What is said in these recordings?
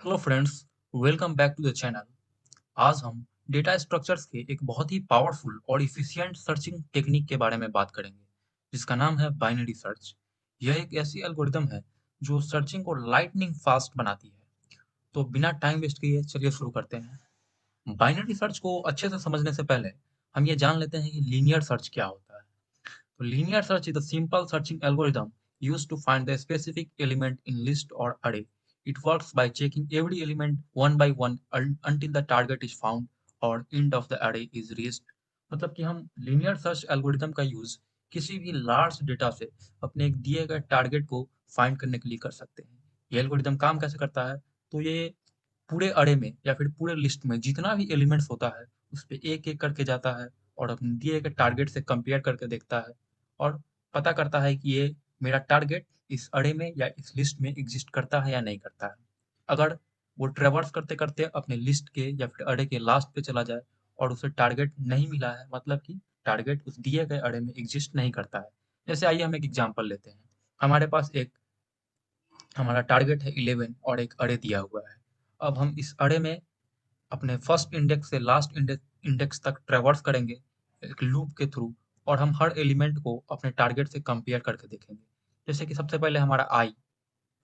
Hello friends, welcome back to the channel. आज हम data structures के एक बहुत ही पावरफुल और इफिशिएंट सर्चिंग टेक्निक के बारे में बात करेंगे, जिसका नाम है बाइनरी सर्च। यह एक ऐसी एल्गोरिदम है जो सर्चिंग को लाइटनिंग फास्ट बनाती है। तो बिना टाइम वेस्ट किए चलिए शुरू करते हैं। बाइनरी सर्च को अच्छे से समझने से पहले हम ये जान लेते हैं कि लीनियर सर्च क्या होता है। तो linear search is a simple searching algorithm used to find the specific element in list or array. It works by checking every element one by one until the target is found or end of the array is reached. मतलब कि हम linear search algorithm का use किसी भी large data से अपने एक दिए गए टारगेट को फाइंड करने के लिए कर सकते हैं। ये एल्गोरिदम काम कैसे करता है? तो ये पूरे अरे में या फिर पूरे लिस्ट में जितना भी एलिमेंट्स होता है उस पे एक एक करके जाता है और अपने दिए गए टारगेट से कंपेयर करके देखता है और पता करता है कि ये मेरा टारगेट इस अरे में या इस लिस्ट में एग्जिस्ट करता है या नहीं करता है। अगर वो ट्रेवर्स करते करते अपने लिस्ट के या फिर अरे के लास्ट पे चला जाए और उसे टारगेट नहीं मिला है, मतलब कि टारगेट उस दिए गए अरे में एग्जिस्ट नहीं करता है। जैसे आइए हम एक एग्जांपल लेते हैं। हमारे पास एक हमारा टारगेट है 11 और एक अरे दिया हुआ है। अब हम इस अरे में अपने फर्स्ट इंडेक्स से लास्ट इंडेक्स तक ट्रेवर्स करेंगे एक लूप के थ्रू, और हम हर एलिमेंट को अपने टारगेट से कंपेयर करके देखेंगे। जैसे कि सबसे पहले हमारा आई,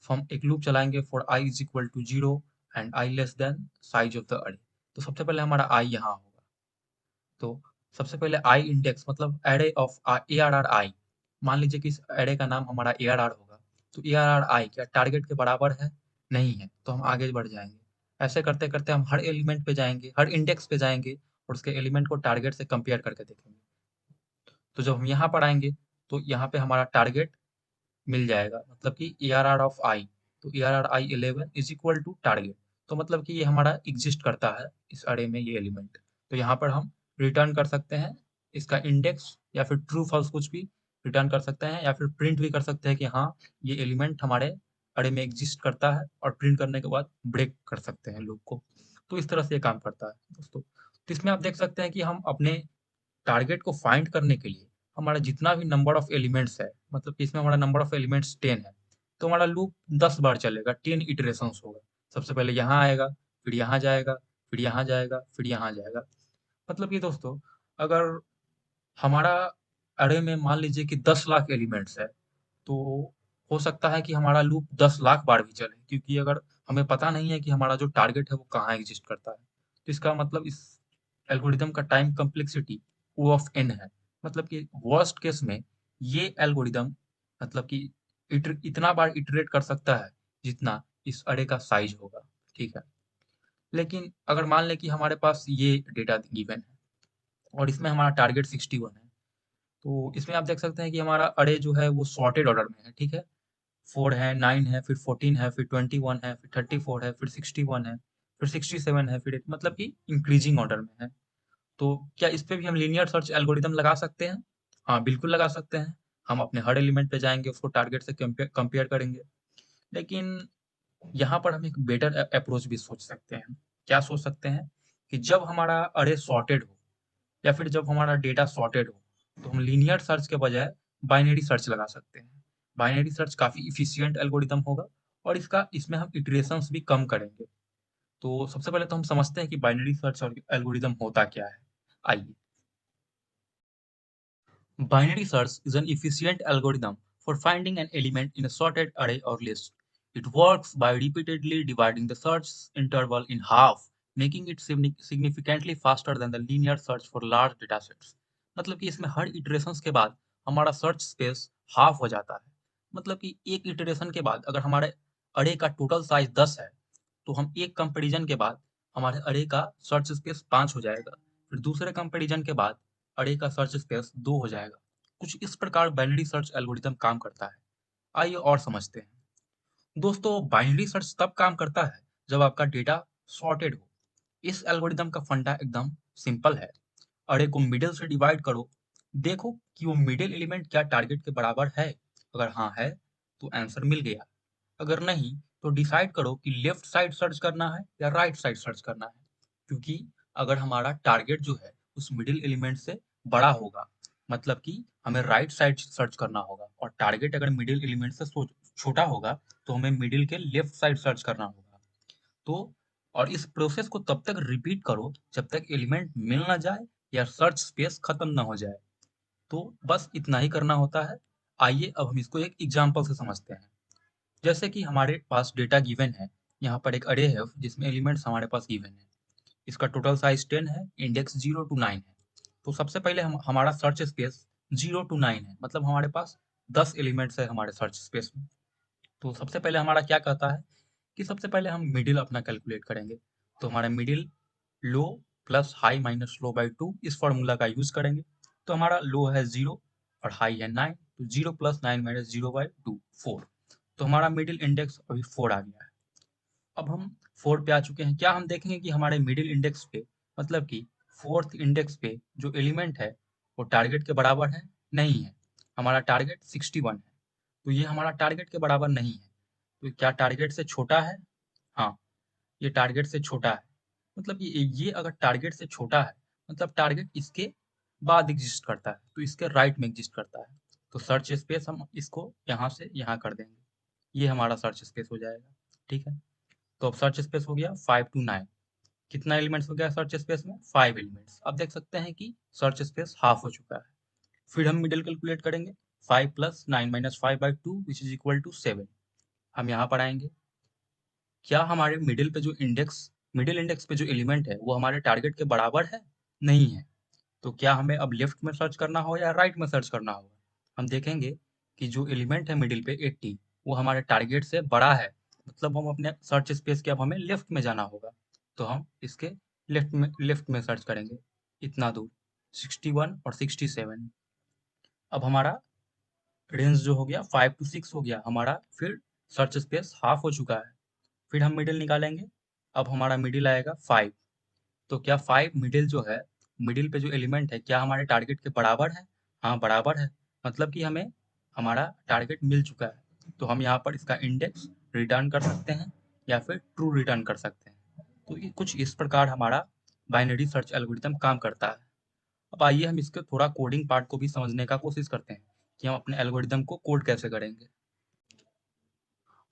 हम एक लूप चलाएंगे for i is equal to zero and i less than size of the array. तो सबसे पहले हमारा आई यहाँ होगा। तो सबसे पहले आई इंडेक्स मतलब array of A r r आई। मान लीजिए कि इस एरे का नाम हमारा ए आर आर होगा। तो ए आर आर आई क्या टारगेट के बराबर है? नहीं है, तो हम आगे बढ़ जाएंगे। ऐसे करते करते हम हर एलिमेंट पे जाएंगे, हर इंडेक्स पे जाएंगे और उसके एलिमेंट को टारगेट से कंपेयर करके देखेंगे। तो जब हम यहाँ पर आएंगे तो यहाँ पे हमारा टारगेट मिल जाएगा, मतलब कि a r r of i. तो a r r i 11 is equal to target. तो मतलब कि ये हमारा एग्जिस्ट करता है इस अरे में ये एलिमेंट। तो यहाँ पर हम रिटर्न कर सकते हैं इसका इंडेक्स या फिर ट्रू फॉल्स कुछ भी रिटर्न कर सकते हैं, या फिर प्रिंट भी कर सकते हैं कि हाँ ये एलिमेंट हमारे अरे में एग्जिस्ट करता है, और प्रिंट करने के बाद ब्रेक कर सकते हैं लूप को। तो इस तरह से ये काम करता है दोस्तों। तो इसमें आप देख सकते हैं कि हम अपने टारगेट को फाइंड करने के लिए हमारा जितना भी नंबर ऑफ एलिमेंट्स है, मतलब कि इसमें हमारा नंबर ऑफ एलिमेंट्स 10 है। तो हमारा लूप 10 बार चलेगा, 10 इटरेशंस होगा। सबसे पहले यहाँ आएगा, फिर यहाँ जाएगा, फिर यहाँ जाएगा, फिर यहाँ जाएगा। मतलब कि दोस्तों, अगर हमारा अरे में मान लीजिए कि 10 लाख एलिमेंट्स है, तो हो सकता है कि हमारा लूप 10 लाख बार भी चले, क्योंकि अगर हमें पता नहीं है कि हमारा जो टारगेट है वो कहाँ एग्जिस्ट करता है। तो इसका मतलब इस एल्गोरिदम का time complexity O of n है। मतलब कि वर्स्ट केस में ये एल्गोरिदम मतलब कि इतना बार इटरेट कर सकता है जितना इस अरे का साइज होगा। ठीक है। लेकिन अगर मान लें कि हमारे पास ये डेटा गिवन है और इसमें हमारा टारगेट 61 है, तो इसमें आप देख सकते हैं कि हमारा अरे जो है वो सॉर्टेड ऑर्डर में है। ठीक है। 4 है, 9 है, फिर 14 है, फिर 21 है, फिर 34 है, फिर 61 है, फिर 67 है, फिर मतलब कि इंक्रीजिंग ऑर्डर में है। तो क्या इस पे भी हम लीनियर सर्च एल्गोरिदम लगा सकते हैं? हाँ, बिल्कुल लगा सकते हैं। हम अपने हर एलिमेंट पे जाएंगे, उसको टारगेट से कंपेयर करेंगे। लेकिन यहाँ पर हम एक बेटर अप्रोच भी सोच सकते हैं। क्या सोच सकते हैं? कि जब हमारा अरे सॉर्टेड हो या फिर जब हमारा डेटा सॉर्टेड हो, तो हम लीनियर सर्च के बजाय बाइनरी सर्च लगा सकते हैं। बाइनरी सर्च काफ़ी इफिशिएंट एल्गोरिदम होगा और इसका इसमें हम इटरेशंस भी कम करेंगे। तो सबसे पहले तो हम समझते हैं कि बाइनरी सर्च और एल्गोरिदम होता क्या है। आइए। Binary search is an efficient algorithm for finding an element in a sorted array or list. It works by repeatedly dividing the search interval in half, making it significantly faster than the linear search for large datasets. मतलब कि इसमें हर iterations के बाद हमारा search space half हो जाता है। मतलब कि एक इटरेशन के बाद अगर हमारे अरे का टोटल साइज 10 है, तो हम एक कंपैरिजन के बाद हमारे अरे का सर्च स्पेस 5 हो जाएगा। फिर दूसरे कंपैरिजन के बाद अरे का सर्च स्पेस 2 हो जाएगा। कुछ इस प्रकार बाइनरी सर्च एल्गोरिदम काम करता है। आइए और समझते हैं। दोस्तों, बाइनरी सर्च तब काम करता है जब आपका डेटा सॉर्टेड हो। इस एल्गोरिदम का फंडा एकदम सिंपल है। अरे को मिडिल से डिवाइड करो, देखो कि वो मिडिल एलिमेंट क्या टारगेट के बराबर है। अगर हाँ है तो आंसर मिल गया। अगर नहीं तो डिसाइड करो कि लेफ्ट साइड सर्च करना है या राइट साइड सर्च करना है। क्योंकि अगर हमारा टारगेट जो है उस मिडिल एलिमेंट से बड़ा होगा, मतलब कि हमें राइट साइड सर्च करना होगा, और टारगेट अगर मिडिल एलिमेंट से छोटा होगा तो हमें मिडिल के लेफ्ट साइड सर्च करना होगा। तो और इस प्रोसेस को तब तक रिपीट करो जब तक एलिमेंट मिल ना जाए या सर्च स्पेस खत्म ना हो जाए। तो बस इतना ही करना होता है। आइए अब हम इसको एक एग्जांपल से समझते हैं। जैसे कि हमारे पास डेटा गिवन है, यहाँ पर एक अरे है जिसमें एलिमेंट्स हमारे पास गिवन है। इसका टोटल साइज 10 है, इंडेक्स 0 टू 9 है। तो सबसे पहले हमारा सर्च स्पेस 0 टू 9 है, मतलब हमारे पास 10 एलिमेंट्स है हमारे सर्च स्पेस में। तो सबसे पहले हमारा क्या कहता है कि सबसे पहले हम मिडिल अपना कैलकुलेट करेंगे। तो हमारा middle low plus high minus low by 2 इस फॉर्मूला का यूज करेंगे। तो हमारा लो है 0 और हाई है 9, तो 0 प्लस 9 माइनस 0 बाई 2 4। तो हमारा मिडिल इंडेक्स अभी 4 आ गया है। अब हम 4 पे आ चुके हैं। क्या हम देखेंगे कि हमारे मिडिल इंडेक्स पे, मतलब कि फोर्थ इंडेक्स पे जो एलिमेंट है वो टारगेट के बराबर है? नहीं है। हमारा टारगेट 61 है, तो ये हमारा टारगेट के बराबर नहीं है। तो क्या टारगेट से छोटा है? हाँ, ये टारगेट से छोटा है। मतलब ये अगर टारगेट से छोटा है, मतलब टारगेट इसके बाद एग्जिस्ट करता है, तो इसके राइट में एग्जिस्ट करता है। तो सर्च स्पेस हम इसको यहाँ से यहाँ कर देंगे, ये हमारा सर्च स्पेस हो जाएगा। ठीक है, तो अब सर्च स्पेस हो गया 5 टू 9। कितना एलिमेंट्स हो गया सर्च स्पेस में? 5 एलिमेंट्स। अब देख सकते हैं कि सर्च स्पेस हाफ हो चुका है। फिर हम मिडिल कैलकुलेट करेंगे। 5 plus 9 minus 5 by 2 which is equal to 7। हम यहाँ पर आएंगे। क्या हमारे मिडिल पे जो मिडिल इंडेक्स पे जो एलिमेंट है वो हमारे टारगेट के बराबर है? नहीं है। तो क्या हमें अब लेफ्ट में सर्च करना होगा या राइट में सर्च करना होगा? हम देखेंगे कि जो एलिमेंट है मिडिल पे 80, वो हमारे टारगेट से बड़ा है। मतलब हम अपने सर्च स्पेस के अब हमें लेफ्ट में जाना होगा। तो हम इसके लेफ्ट में सर्च करेंगे इतना दूर, 61 और 67। अब हमारा रेंज जो हो गया 5 टू 6 हो गया हमारा। फिर सर्च स्पेस हाफ हो चुका है। फिर हम मिडिल निकालेंगे। अब हमारा मिडिल आएगा 5। तो क्या 5 मिडिल जो है, मिडिल पे जो एलिमेंट है, क्या हमारे टारगेट के बराबर है? हाँ, बराबर है। मतलब कि हमें हमारा टारगेट मिल चुका है। तो हम यहाँ पर इसका इंडेक्स रिटर्न कर सकते हैं या फिर ट्रू रिटर्न कर सकते हैं। तो ये कुछ इस प्रकार हमारा बाइनरी सर्च एल्गोरिथम काम करता है। अब आइए हम इसके थोड़ा कोडिंग पार्ट को भी समझने का कोशिश करते हैं कि हम अपने एल्गोरिथम को कोड कैसे करेंगे।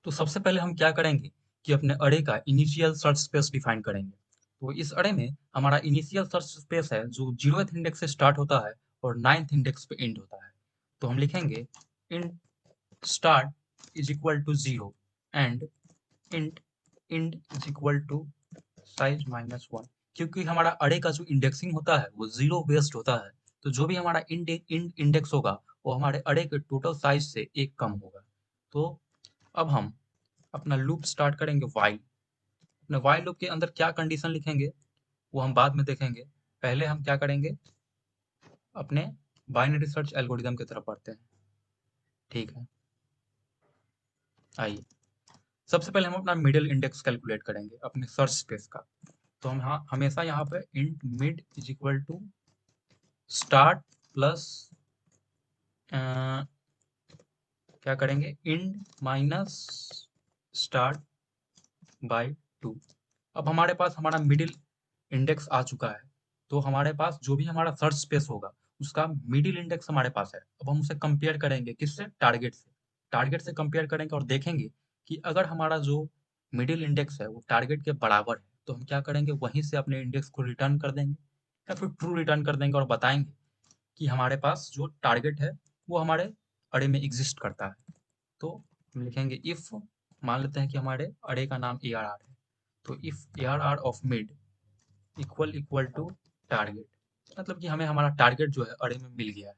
तो सबसे पहले हम क्या करेंगे कि अपने अरे का इनिशियल सर्च स्पेस डिफाइन करेंगे। तो इस अरे में हमारा इनिशियल सर्च स्पेस है जो 0th इंडेक्स से स्टार्ट होता है और 9th इंडेक्स पे एंड होता है। तो हम लिखेंगे int start is equal to 0 and int end is equal to size minus 1। क्योंकि हमारा अरे का जो इंडेक्सिंग होता है वो 0 बेस्ड होता है। तो जो भी हमारा इंडेक्स होगा वो हमारे अरे के टोटल साइज से एक कम होगा। तो अब हम अपना लूप स्टार्ट करेंगे व्हाइल। अपने व्हाइल लूप के अंदर क्या कंडीशन लिखेंगे वो हम बाद में देखेंगे। पहले हम क्या करेंगे, अपने बाइनरी सर्च एल्गोरिदम की तरफ बढ़ते हैं। ठीक है, आइए सबसे पहले हम अपना मिडिल इंडेक्स कैलकुलेट करेंगे अपने सर्च स्पेस का। तो हम हमेशा यहाँ पे int mid is equal to start plus क्या करेंगे, इंड माइनस स्टार्ट बाय 2। अब हमारे पास हमारा मिडिल इंडेक्स आ चुका है। तो हमारे पास जो भी हमारा सर्च स्पेस होगा उसका मिडिल इंडेक्स हमारे पास है। अब हम उसे कंपेयर करेंगे किससे? टारगेट से। टारगेट से कंपेयर करेंगे और देखेंगे कि अगर हमारा जो मिडिल इंडेक्स है वो टारगेट के बराबर है तो हम क्या करेंगे, वहीं से अपने इंडेक्स को रिटर्न कर देंगे या फिर ट्रू रिटर्न कर देंगे और बताएंगे कि हमारे पास जो टारगेट है वो हमारे अरे में एग्जिस्ट करता है। तो हम लिखेंगे इफ, मान लेते हैं कि हमारे अरे का नाम ARR है। तो if ARR of mid equal equal to target, मतलब कि हमें हमारा टारगेट जो है अरे में मिल गया है।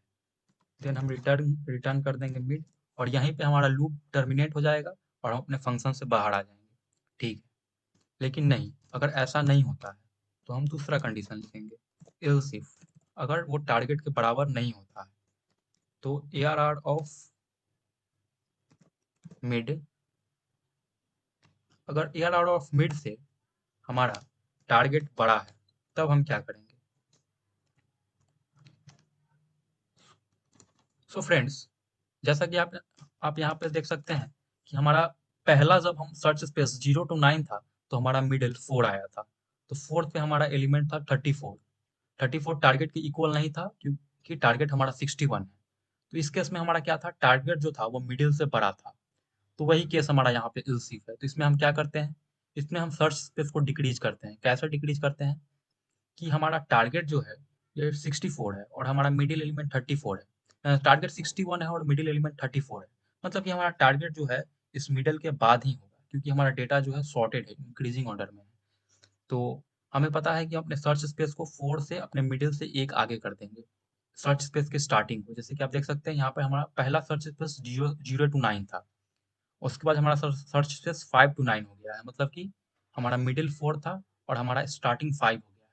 देन हम रिटर्न रिटर्न कर देंगे मिड, और यहीं पे हमारा लूप टर्मिनेट हो जाएगा और हम अपने फंक्शन से बाहर आ जाएंगे। ठीक है, लेकिन नहीं, अगर ऐसा नहीं होता है तो हम दूसरा कंडीशन लिखेंगे, एल्स इफ, अगर वो टारगेट के बराबर नहीं होता है तो ARR ऑफ मिड, अगर ARR ऑफ मिड से हमारा टारगेट बड़ा है तब हम क्या करेंगे। सो फ्रेंड्स, जैसा कि आप यहाँ पे देख सकते हैं कि हमारा पहला जब हम सर्च स्पेस 0 टू 9 था तो हमारा मिडिल 4 आया था। तो फोर्थ पे हमारा एलिमेंट था 34। 34 टारगेट के इक्वल नहीं था क्योंकि टारगेट हमारा 61 है। तो इस केस में हमारा क्या था, टारगेट जो था वो मिडिल से बड़ा था। तो वही केस हमारा यहाँ पे इल्स इफ है। तो इसमें हम क्या करते हैं इसमें हम सर्च स्पेस को डिक्रीज करते हैं। कैसे डिक्रीज करते हैं कि हमारा टारगेट जो है ये 64 है और हमारा मिडिल एलिमेंट 34 है। टारगेट 61 है और मिडिल एलिमेंट 34 है। मतलब कि हमारा टारगेट जो है इस मिडल के बाद ही होगा, क्योंकि हमारा डेटा जो है सॉर्टेड है, इंक्रीजिंग ऑर्डर में है। तो हमें पता है कि हम अपने सर्च स्पेस को 4 से अपने मिडिल से एक आगे कर देंगे सर्च स्पेस के स्टार्टिंग को। जैसे कि आप देख सकते हैं यहाँ पे हमारा पहला सर्च स्पेस 0 टू 9 था। उसके बाद हमारा सर्च स्पेस 5 टू 9 हो गया है। मतलब कि हमारा मिडिल 4 था और हमारा स्टार्टिंग 5 हो गया है।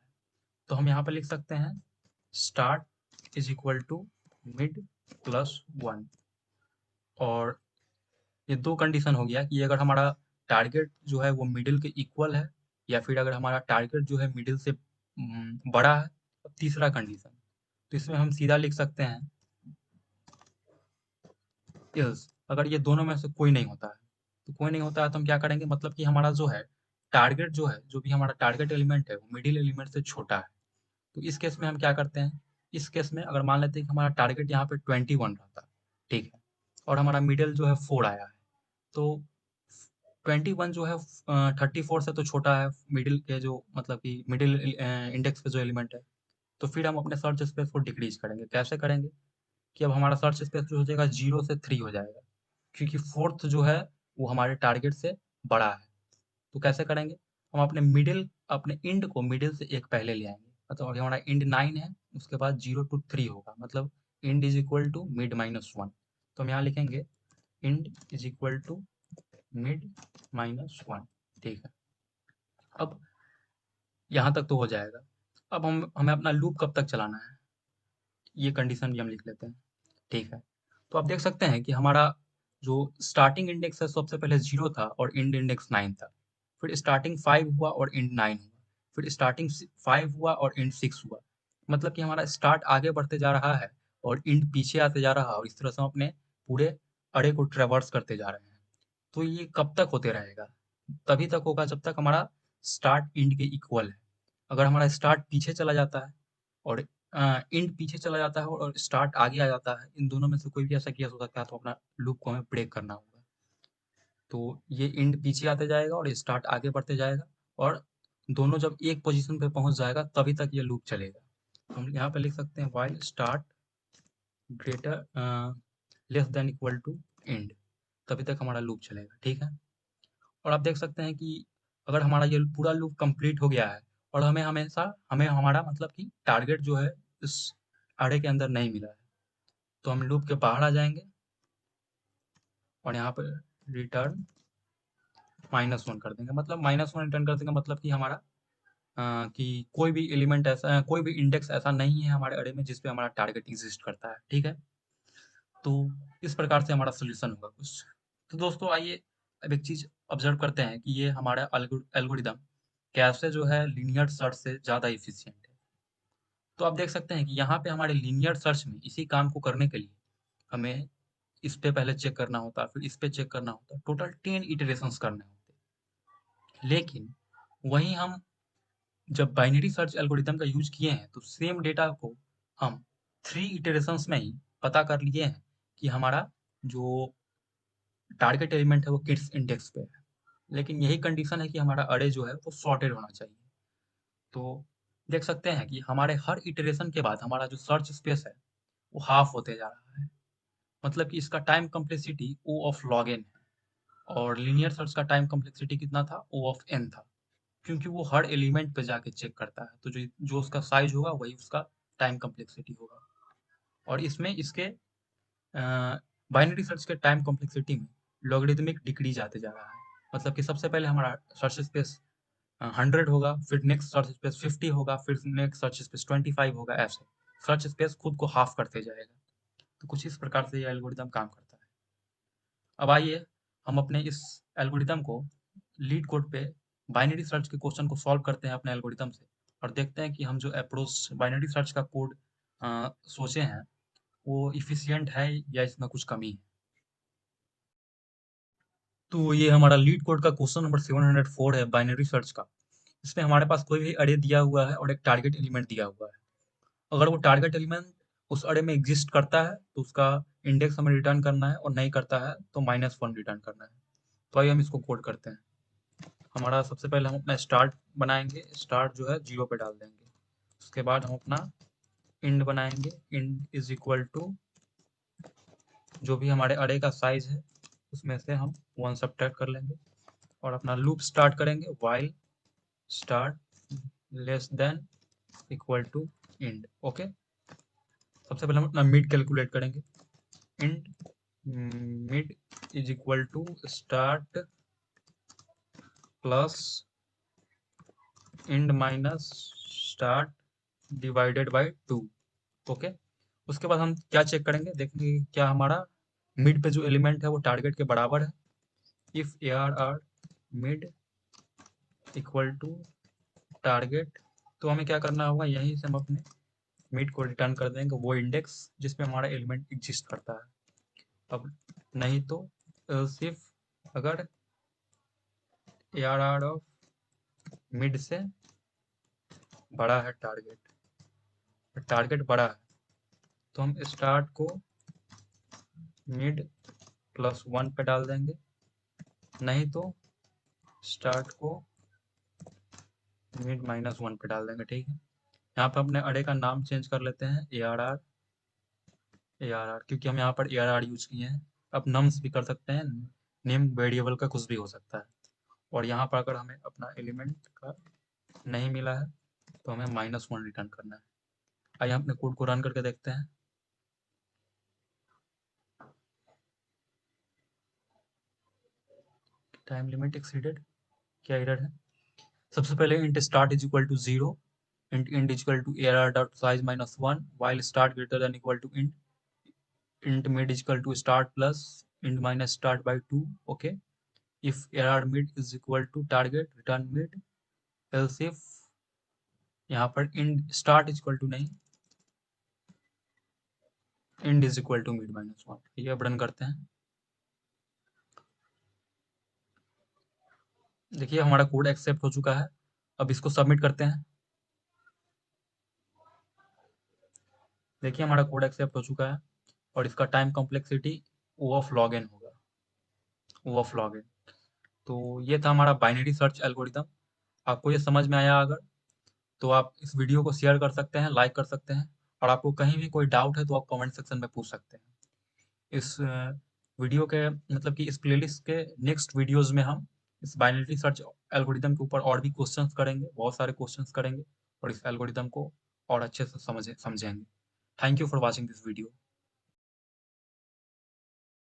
तो हम यहाँ पे लिख सकते हैं start is equal to mid plus 1। और ये दो कंडीशन हो गया कि अगर हमारा टारगेट जो है वो मिडिल के इक्वल है, या फिर अगर हमारा टारगेट जो है मिडिल से बड़ा है। अब तीसरा कंडीशन, तो इसमें हम सीधा लिख सकते हैं इल्स, अगर ये दोनों में से कोई नहीं होता है। तो कोई नहीं होता है तो हम क्या करेंगे, मतलब कि हमारा जो है टारगेट जो है, जो भी हमारा टारगेट एलिमेंट है वो मिडिल एलिमेंट से छोटा है। तो इस केस में हम क्या करते हैं, इस केस में अगर मान लेते हैं कि हमारा टारगेट यहाँ पे 21 रहता है, ठीक है, और हमारा मिडिल जो है 4 आया है, तो 21 जो है 34 से तो छोटा है मिडिल के जो, मतलब कि मिडिल इंडेक्स पे जो एलिमेंट है। तो फिर हम अपने सर्च स्पेस को डिक्रीज करेंगे। कैसे करेंगे कि अब हमारा सर्च स्पेस जो हो जाएगा 0 से 3 हो जाएगा, क्योंकि फोर्थ जो है वो हमारे टारगेट से बड़ा है। तो कैसे करेंगे, हम अपने मिडिल, अपने इंड को मिडिल से एक पहले ले आएंगे। मतलब अभी हमारा इंड 9 है, उसके बाद 0 टू 3 होगा, मतलब end is equal to mid minus 1। तो हम यहाँ लिखेंगे end is equal to mid minus 1। ठीक है, अब यहाँ तक तो हो जाएगा। अब हमें अपना लूप कब तक चलाना है, ये कंडीशन भी हम लिख लेते हैं। ठीक है, तो आप देख सकते हैं कि हमारा जो स्टार्टिंग इंडेक्स है सबसे पहले 0 था और इंड इंडेक्स 9 था। फिर स्टार्टिंग 5 हुआ और इंड 9 हुआ। फिर स्टार्टिंग 5 हुआ और इंड 6 हुआ। मतलब कि हमारा स्टार्ट आगे बढ़ते जा रहा है और इंड पीछे आते जा रहा है, और इस तरह से हम अपने पूरे अरे को ट्रेवर्स करते जा रहे हैं। तो ये कब तक होते रहेगा, तभी तक होगा जब तक हमारा स्टार्ट इंड के इक्वल है। अगर हमारा स्टार्ट पीछे चला जाता है और इंड पीछे चला जाता है और स्टार्ट आगे आ जाता है, इन दोनों में से कोई भी ऐसा केस हो सकता है, तो अपना लूप को हमें ब्रेक करना होगा। तो ये इंड पीछे आते जाएगा और स्टार्ट आगे बढ़ते जाएगा, और दोनों जब एक पोजीशन पे पहुंच जाएगा तभी तक ये लूप चलेगा। तो हम यहाँ पे लिख सकते हैं while start greater less than equal to end, तभी तक हमारा लूप चलेगा। ठीक है, और आप देख सकते हैं कि अगर हमारा ये पूरा लूप कंप्लीट हो गया है और हमें हमारा मतलब कि टारगेट जो है इस अरे के अंदर नहीं मिला है, तो हम लूप के बाहर आ जाएंगे और यहाँ पर रिटर्न -1 कर देंगे। मतलब -1 रिटर्न कर देंगे, मतलब कि हमारा कि कोई भी एलिमेंट ऐसा, कोई भी इंडेक्स ऐसा नहीं है हमारे अरे में जिस पे हमारा टारगेट एग्जिस्ट करता है। ठीक है, तो इस प्रकार से हमारा सोल्यूशन होगा कुछ। तो दोस्तों आइए अब एक चीज ऑब्जर्व करते हैं कि ये हमारा एल्गोरिदम कैसे जो है लीनियर सर्च से ज़्यादा इफिशियंट है। तो आप देख सकते हैं कि यहाँ पे हमारे लीनियर सर्च में इसी काम को करने के लिए हमें इस पे पहले चेक करना होता है, फिर इस पे चेक करना होता है, टोटल 10 इटरेशंस करने होते हैं। लेकिन वहीं हम जब बाइनरी सर्च एल्गोरिदम का यूज किए हैं तो सेम डेटा को हम 3 इटरेशंस में ही पता कर लिए हैं कि हमारा जो टारगेट एलिमेंट है वो किड्स इंडेक्स पे है। लेकिन यही कंडीशन है कि हमारा अरे जो है वो सॉर्टेड होना चाहिए। तो देख सकते हैं कि हमारे हर इटरेशन के बाद हमारा जो सर्च स्पेस है वो हाफ होते जा रहा है। मतलब कि इसका time complexity O of log n है, और लीनियर सर्च का टाइम कम्प्लेक्सिटी कितना था, ओ ऑफ एन था, क्योंकि वो हर एलिमेंट पे जाके चेक करता है। तो जो जो उसका साइज होगा वही उसका टाइम कम्प्लेक्सिटी होगा। और इसमें इसके बाइनरी सर्च के टाइम कॉम्प्लेक्सिटी में लॉगरिदमिक डिक्रीज आते जा रहा है। मतलब कि सबसे पहले हमारा सर्च स्पेस 100 होगा, फिर नेक्स्ट सर्च स्पेस 50 होगा, फिर नेक्स्ट सर्च स्पेस 25 होगा, ऐसे सर्च स्पेस खुद को हाफ करते जाएगा। तो कुछ इस प्रकार से ये एल्गोरिदम काम करता है। अब आइए हम अपने इस एल्गोरिदम को लीड कोड पे बाइनरी सर्च के क्वेश्चन को सॉल्व करते हैं अपने एल्गोरिदम से, और देखते हैं कि हम जो अप्रोच बाइनरी सर्च का कोड सोचे हैं वो इफिशियंट है या इसमें कुछ कमी है। तो ये हमारा लीड कोड का क्वेश्चन नंबर 704 है बाइनरी सर्च का। इसमें हमारे पास कोई भी अरे दिया हुआ है और एक टारगेट एलिमेंट दिया हुआ है। अगर वो टारगेट एलिमेंट उस अरे में एग्जिस्ट करता है तो उसका इंडेक्स हमें रिटर्न करना है, और नहीं करता है तो -1 रिटर्न करना है। तो आइए हम इसको कोड करते हैं। हमारा सबसे पहले हम अपना स्टार्ट बनाएंगे, स्टार्ट जो है 0 पे डाल देंगे। उसके बाद हम अपना इंड बनाएंगे, इंड इज इक्वल टू जो भी हमारे अरे का साइज है उसमें से हम 1 सब्ट्रैक्ट कर लेंगे और अपना लूप स्टार्ट करेंगे, while start less than equal to end. Okay, सबसे पहले हम अपना मिड कैलकुलेट करेंगे, end mid is equal to start plus end minus start divided by 2। Okay, उसके बाद हम क्या चेक करेंगे, देखेंगे कि क्या हमारा मिड पे जो एलिमेंट है वो टारगेट के बराबर है। If a r mid equal to target, तो हमें क्या करना होगा, यहीं से हम अपने मिड को रिटर्न कर देंगे वो इंडेक्स जिसपे हमारा एलिमेंट एग्जिस्ट करता है। अब नहीं तो सिर्फ अगर ए आर ऑफ मिड से बड़ा है टारगेट, टारगेट बड़ा है तो हम स्टार्ट को मिड प्लस 1 पे डाल देंगे, नहीं तो स्टार्ट को मिड माइनस 1 पे डाल देंगे। ठीक है, यहाँ पे अपने अरे का नाम चेंज कर लेते हैं ए आर आर, क्योंकि हम यहाँ पर ए आर आर यूज किए हैं। अब नम्स भी कर सकते हैं, नेम वेरिएबल का कुछ भी हो सकता है। और यहाँ पर अगर हमें अपना एलिमेंट का नहीं मिला है तो हमें -1 रिटर्न करना है। आइए अपने कोड को रन करके देखते हैं। टाइम लिमिट एक्सीडेड, क्या एरर है? सबसे पहले int start is equal to 0, int is equal to ARR dot size -1 while start greater than equal to int mid is equal to start plus int minus start by 2. Okay, if ARR mid is equal to target return mid, else if यहाँ पर int start is equal to नहीं, int is equal to mid -1। ये अब run करते हैं, देखिए हमारा code accept हो चुका है। अब इसको सबमिट करते हैं, देखिए हमारा कोड एक्सेप्ट हो चुका है और इसका time complexity O of log n होगा, O ऑफ log n। तो ये था हमारा बाइनरी सर्च एल्गोरिदम। आपको ये समझ में आया अगर, तो आप इस वीडियो को शेयर कर सकते हैं, लाइक कर सकते हैं, और आपको कहीं भी कोई डाउट है तो आप कमेंट सेक्शन में पूछ सकते हैं। इस वीडियो के मतलब कि इस प्लेलिस्ट के नेक्स्ट वीडियोस में हम इस बाइनरी सर्च एल्गोरिदम के ऊपर और भी क्वेश्चंस करेंगे, बहुत सारे क्वेश्चंस करेंगे और इस एल्गोरिदम को और अच्छे से समझेंगे। Thank you for watching this video.